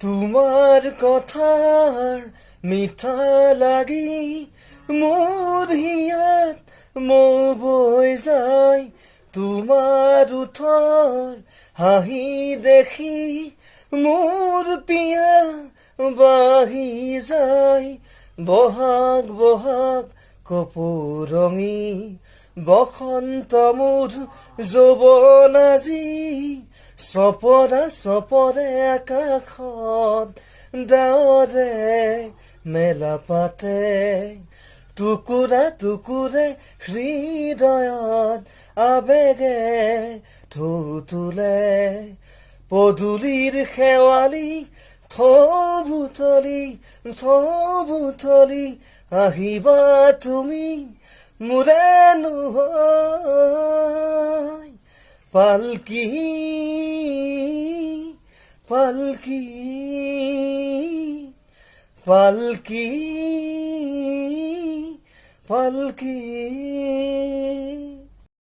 তোমাৰ কথাৰ মিঠা লাগি মোৰ হিয়াত মৌ বৈ যায় তোমাৰ ওঠৰ হাঁহি দেখি মোৰ পিয়া বাঢ়ি যায় বহাগ বহাগ কপৌৰঙী বসন্ত মোৰ যৌৱন আজি চপৰা চপৰে আকাশত ডাৱৰে মেলা পাতে টুকুৰা টুকুৰে হৃদয়ত আবেগে ঢৌ তুলে পদূলিৰ শেৱালি থবুতলি আহিবা তুমি মোৰে নহয় পালকি পালকি পালকি পালকি